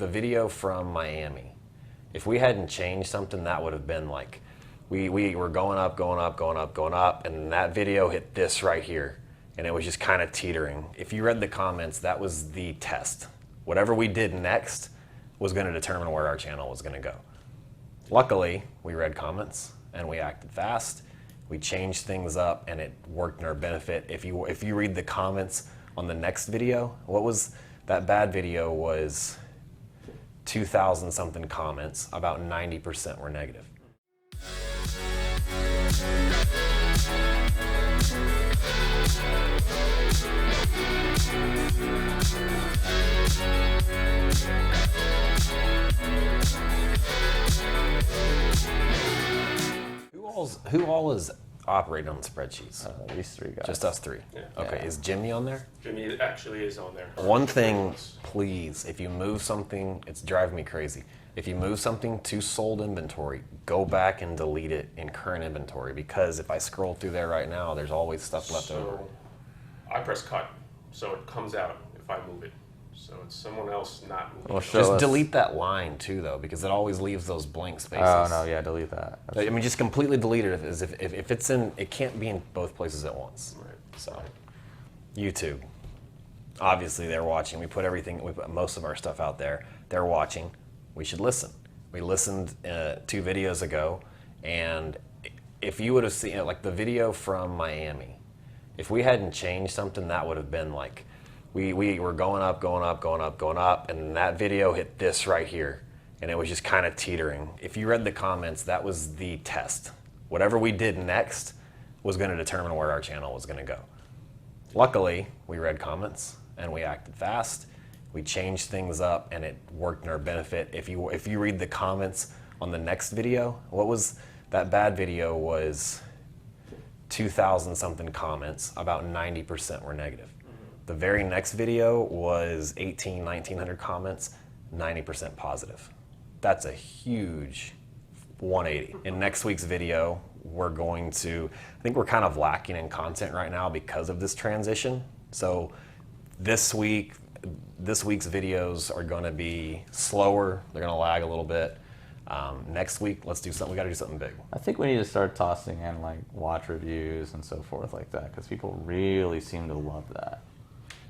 the video from Miami. If we hadn't changed something, that would have been like, we were going up, going up, going up, going up, and that video hit this right here, and it was just kind of teetering. If you read the comments, that was the test. Whatever we did next was going to determine where our channel was going to go. Luckily, we read comments and we acted fast. We changed things up and it worked in our benefit. If you read the comments on the next video, what was that bad video was 2,000 something comments, about 90% were negative. Who all is operating on the spreadsheets? These three guys. Just us three? Yeah. Okay, Yeah. Is Jimmy on there? Jimmy actually is on there. One thing, please, if you move something, it's driving me crazy. If you move something to sold inventory, go back and delete it in current inventory, because if I scroll through there right now, there's always stuff left over. I press cut, so it comes out if I move it. So it's someone else not moving. Well, it. Just delete that line too, though, because it always leaves those blank spaces. Oh no, yeah, delete that. I mean, just completely delete it. If it's in, it can't be in both places at once. Right. So, YouTube, obviously they're watching. We put most of our stuff out there. They're watching. We should listen. We listened 2 videos ago, and if you would have seen like the video from Miami, if we hadn't changed something, that would have been like, we were going up, going up, going up, going up, and that video hit this right here, and it was just kind of teetering. If you read the comments, that was the test. Whatever we did next was going to determine where our channel was going to go. Luckily, we read comments and we acted fast. We changed things up and it worked in our benefit. If you read the comments on the next video, what was that bad video was 2,000 something comments, about 90% were negative. The very next video was 1,900 comments, 90% positive. That's a huge 180. In next week's video, we're going to, I think we're kind of lacking in content right now because of this transition. So this week's videos are going to be slower. They're going to lag a little bit. Next week, let's do something. We got to do something big. I think we need to start tossing in like watch reviews and so forth like that, because people really seem to love that.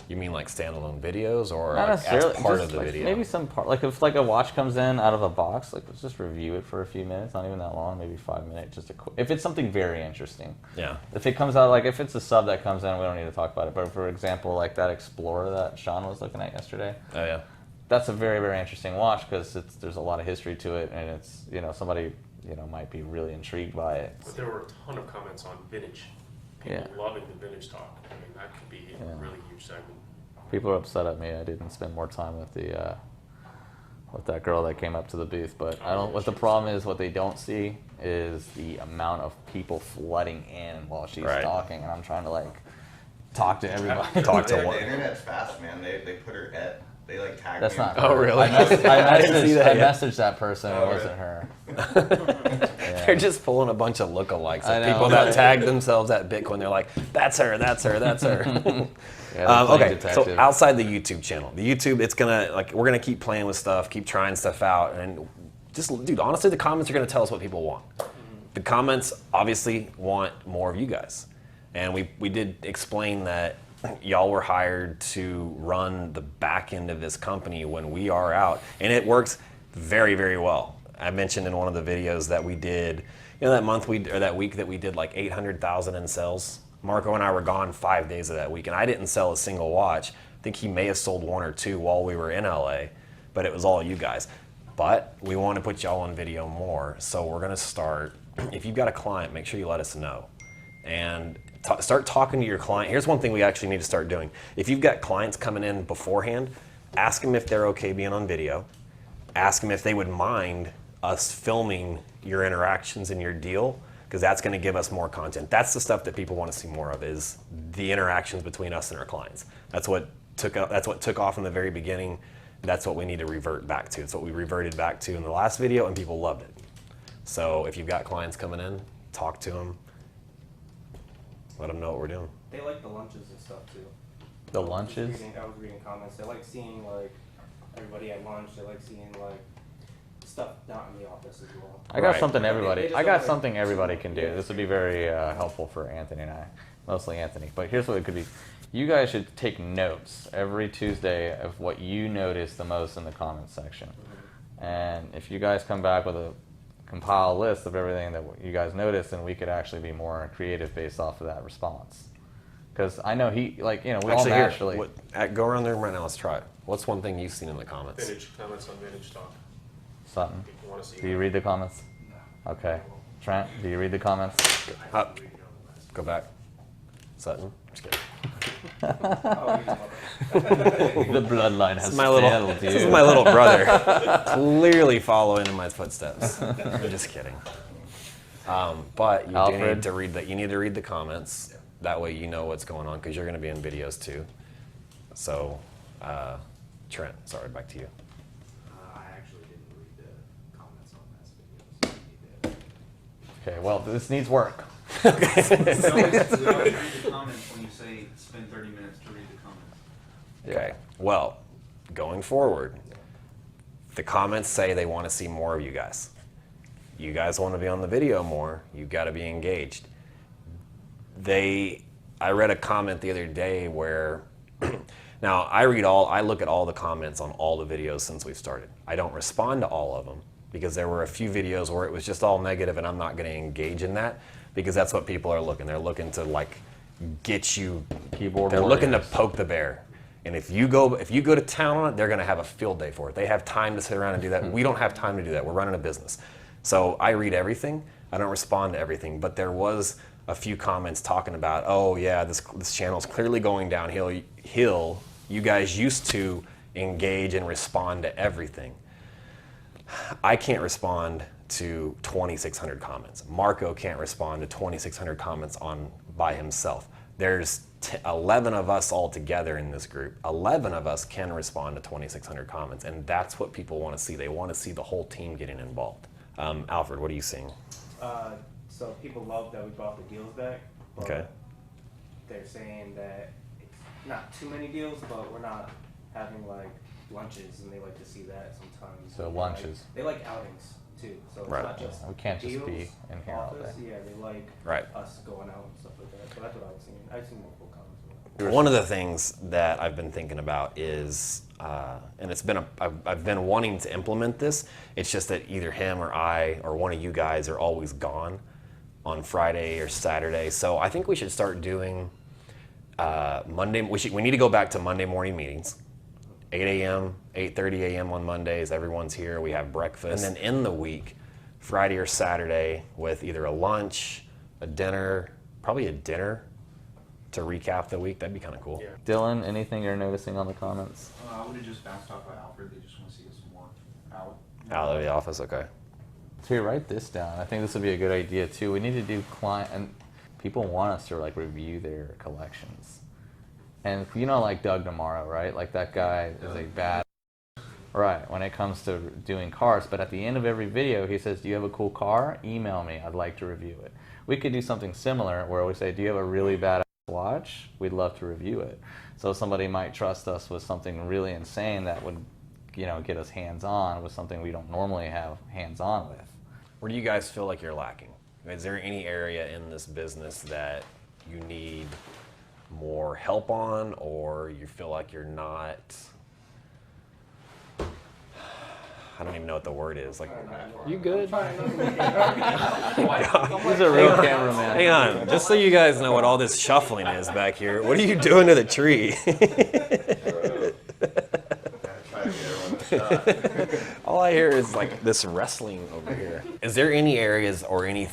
You mean like standalone videos, or Not like necessarily, as part just of the like video? maybe some part, like if like a watch comes in out of a box, like let's just review it for a few minutes, not even that long, maybe 5 minutes, just if it's something very interesting. Yeah. If it comes out, like if it's a sub that comes in, we don't need to talk about it. But for example, like that Explorer that Sean was looking at yesterday. Oh yeah. That's a very, very interesting watch because there's a lot of history to it, and it's, you know, somebody, you know, might be really intrigued by it. But there were a ton of comments on vintage. People loving the vintage talk. I mean, that could be a really huge segment. People are upset at me. I didn't spend more time with the with that girl that came up to the booth, but I don't. What the problem is, what they don't see is the amount of people flooding in while she's talking, and I'm trying to like talk to everybody. Talk to the one. The internet's fast, man. They put her at. They like tagged That's me. not. Oh really? I didn't see that I yet. messaged that person. It wasn't her. They're just pulling a bunch of lookalikes I of know. people that tag themselves at Bitcoin. They're like, that's her, that's her, that's her. Yeah, Okay, detective. so outside the YouTube channel, the YouTube, it's gonna we're gonna keep playing with stuff, keep trying stuff out, and just, dude, honestly, the comments are gonna tell us what people want. The comments obviously want more of you guys, and we did explain that y'all were hired to run the back end of this company when we are out, and it works very, very well. I mentioned in one of the videos that we did, you know, that week that we did like 800,000 in sales. Marco and I were gone 5 days of that week, and I didn't sell a single watch. I think he may have sold 1 or 2 while we were in LA, but it was all you guys. But we want to put y'all on video more, so we're gonna start. If you've got a client, make sure you let us know, and start talking to your client. Here's one thing we actually need to start doing. If you've got clients coming in beforehand, ask them if they're okay being on video. Ask them if they would mind us filming your interactions in your deal, because that's going to give us more content. That's the stuff that people want to see more of, is the interactions between us and our clients. That's what took off in the very beginning. That's what we need to revert back to. It's what we reverted back to in the last video, and people loved it. So if you've got clients coming in, talk to them. Let them know what we're doing. They like the lunches and stuff too. The lunches? I was reading comments. They like seeing like everybody at lunch. They like seeing like stuff not in the office as well. I got Right. something They everybody. just I don't got like- something everybody can do. This would be very helpful for Anthony and I, mostly Anthony. But here's what it could be: you guys should take notes every Tuesday of what you notice the most in the comments section. And if you guys come back with a compile list of everything that you guys noticed, then we could actually be more creative based off of that response. Because I know we all Actually, naturally. go around there right now. Let's try it. What's one thing you've seen in the comments? Vintage comments on vintage talk. Sutton, People want to see. do you read the comments? Okay. Trent, do you read the comments? Up. Go back. Sutton. Just kidding. Oh, The bloodline has failed This you. is my little brother, clearly following in my footsteps. I'm just kidding. But you do Alfred? need to read that. You need to read the comments. That way you know what's going on because you're going to be in videos too. So, Trent, sorry, back to you. I actually didn't read the comments on this video, so I need to. Okay, well, this needs work. We always read the comments when you say spend 30 minutes to read the comments. Okay. Well, going forward, the comments say they want to see more of you guys. You guys want to be on the video more. You've got to be engaged. I read a comment the other day where, now I look at all the comments on all the videos since we've started. I don't respond to all of them because there were a few videos where it was just all negative and I'm not going to engage in that because that's what people are looking. They're looking to like get you, Keyboard they're looking to warriors. poke the bear. And if you go to town on it, they're going to have a field day for it. They have time to sit around and do that. We don't have time to do that. We're running a business. So I read everything. I don't respond to everything. But there was a few comments talking about, oh yeah, this channel's clearly going downhill. You guys used to engage and respond to everything. I can't respond to 2,600 comments. Marco can't respond to 2,600 comments by himself. There's 11 of us all together in this group. 11 of us can respond to 2,600 comments, and that's what people want to see. They want to see the whole team getting involved. Alfred, what are you seeing? So people love that we brought the deals back. But Okay. They're saying that it's not too many deals, but we're not having like lunches, and they like to see that sometimes. So They lunches. They like outings too. So it's Right. not just We can't just deals, be in here all office. day. Yeah, they like Right. us going out and stuff like that. So that's what I was seeing. I've seen multiple comments. One of the things that I've been thinking about is, and I've been wanting to implement this. It's just that either him or I or one of you guys are always gone on Friday or Saturday. So I think we should start doing Monday. We need to go back to Monday morning meetings, 8 a.m., 8:30 a.m. on Mondays. Everyone's here. We have breakfast, and then in the week, Friday or Saturday, with either a lunch, a dinner, probably a dinner. To recap the week, that'd be kind of cool. Yeah. Dylan, anything you're noticing on the comments? I would have just bounced off by Alfred. They just want to see us more out. Out of the office, okay. So you write this down. I think this would be a good idea too. We need to do client, and people want us to like review their collections. And like Doug tomorrow, right? Like that guy is a bad. Right, when it comes to doing cars, but at the end of every video, he says, do you have a cool car? Email me, I'd like to review it. We could do something similar where we say, do you have a really bad watch? We'd love to review it. So somebody might trust us with something really insane that would, get us hands-on with something we don't normally have hands-on with. Where do you guys feel like you're lacking? Is there any area in this business that you need more help on, or you feel like you're not, I don't even know what the word is. Like, you good? He's a real cameraman. Hang on, just so you guys know what all this shuffling is back here. What are you doing to the tree? All I hear is like this wrestling over here. Is there any areas or any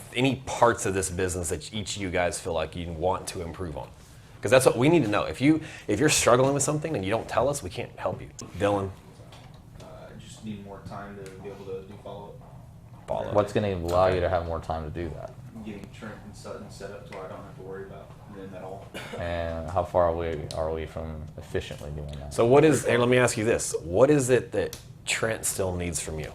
parts of this business that each of you guys feel like you want to improve on? Because that's what we need to know. If you're struggling with something and you don't tell us, we can't help you. Dylan, I just need more time to be able to do follow-up. follow. What's going to allow you to have more time to do that? Getting Trent and Sutton set up so I don't have to worry about them at all. And how far away are we from efficiently doing that? So let me ask you this. What is it that Trent still needs from you?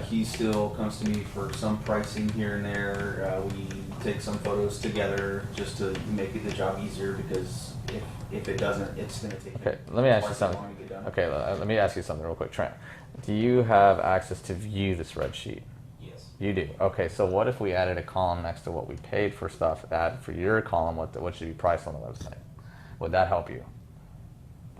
He still comes to me for some pricing here and there. We take some photos together just to make the job easier because If it doesn't, it's gonna take. Okay, let me ask you twice as something. long to get done. Okay, let me ask you something real quick, Trent. Do you have access to view the spreadsheet? Yes. You do. Okay, so what if we added a column next to what we paid for stuff? Add for your column what should be priced on the website? Would that help you?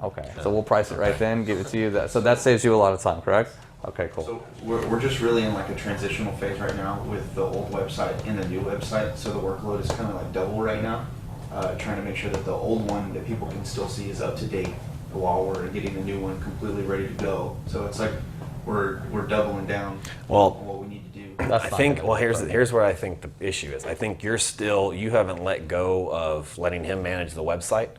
Okay, so we'll price it right then, give it to you. So that saves you a lot of time, correct? Okay, cool. So we're just really in like a transitional phase right now with the old website and the new website. So the workload is kind of like double right now. Trying to make sure that the old one that people can still see is up to date while we're getting the new one completely ready to go. So it's like we're doubling down on what we need to do. That's I not think, gonna well, work. here's where I think the issue is. I think you haven't let go of letting him manage the website.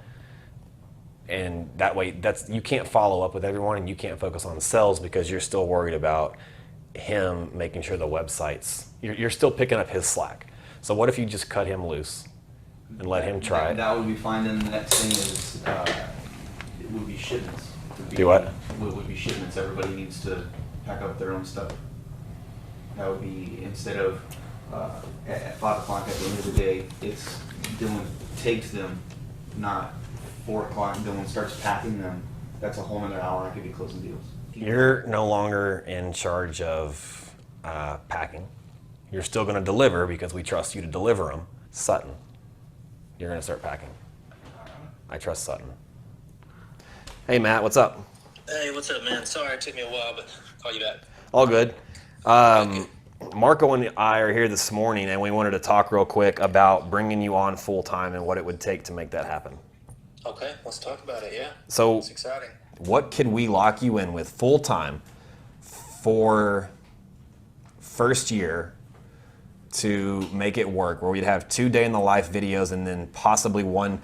And that way, you can't follow up with everyone and you can't focus on sales because you're still worried about him making sure the websites, you're still picking up his slack. So what if you just cut him loose and let him try it? That would be fine. Then the next thing is it would be shipments. Do what? Would be shipments. Everybody needs to pack up their own stuff. That would be instead of at 5 o'clock at the end of the day, it's Dylan takes them, not 4 o'clock. Dylan starts packing them. That's a whole nother hour. I could be closing deals. You're no longer in charge of packing. You're still going to deliver because we trust you to deliver them. Sutton, you're going to start packing. I trust Sutton. Hey, Matt, what's up? Hey, what's up, man? Sorry it took me a while, but I'll call you back. All good. Marco and I are here this morning, and we wanted to talk real quick about bringing you on full time and what it would take to make that happen. Okay, let's talk about it, yeah. So, It's exciting. what could we lock you in with full time for first year to make it work, where we'd have 2 day in the life videos and then possibly one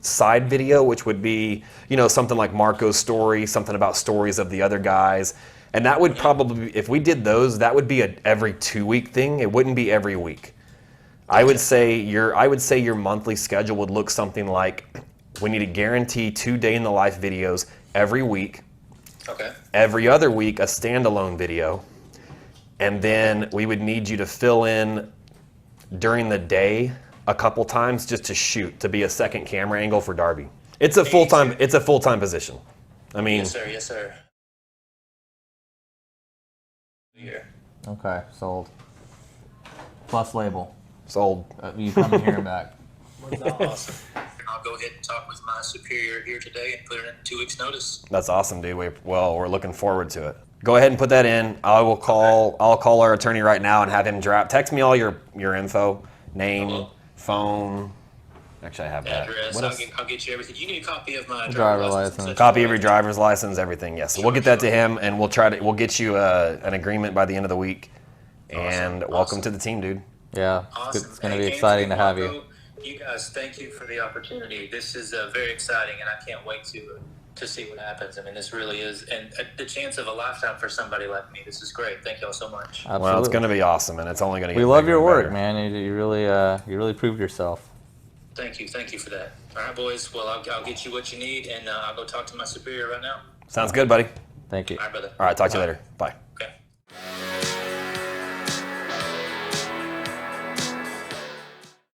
side video, which would be, something like Marco's story, something about stories of the other guys. And that would probably, if we did those, that would be a every 2 week thing. It wouldn't be every week. I would say your monthly schedule would look something like, we need to guarantee 2 day in the life videos every week. Okay. Every other week, a standalone video. And then we would need you to fill in during the day a couple times just to shoot, to be a second camera angle for Darby. It's a full-time position. I mean, Yes, sir, yes, sir. Yeah. Okay, sold. Plus label. sold. You coming here and back. Awesome. I'll go ahead and talk with my superior here today and put it in 2 weeks' notice. That's awesome, dude. We're looking forward to it. Go ahead and put that in. I'll call our attorney right now and have him text me all your info, name, phone. Actually, I have that. Address. What else? I'll get you everything. You need a copy of my Driver driver's license. license. Copy of your driver's license, everything. Yes. So we'll get that to him, and we'll get you an agreement by the end of the week. And welcome to the team, dude. Yeah, Awesome. it's going to be Hey, exciting to have Marco, you. You guys, thank you for the opportunity. This is very exciting, and I can't wait to see what happens. I mean, this really is, and the chance of a lifetime for somebody like me. This is great. Thank y'all so much. Absolutely. Well, it's going to be awesome, and it's only going to get We love bigger your and work, better. man. You really proved yourself. Thank you for that. All right, boys. Well, I'll get you what you need, and I'll go talk to my superior right now. Sounds good, buddy. Thank you. All right, brother. All right, talk to you later. Bye. Okay.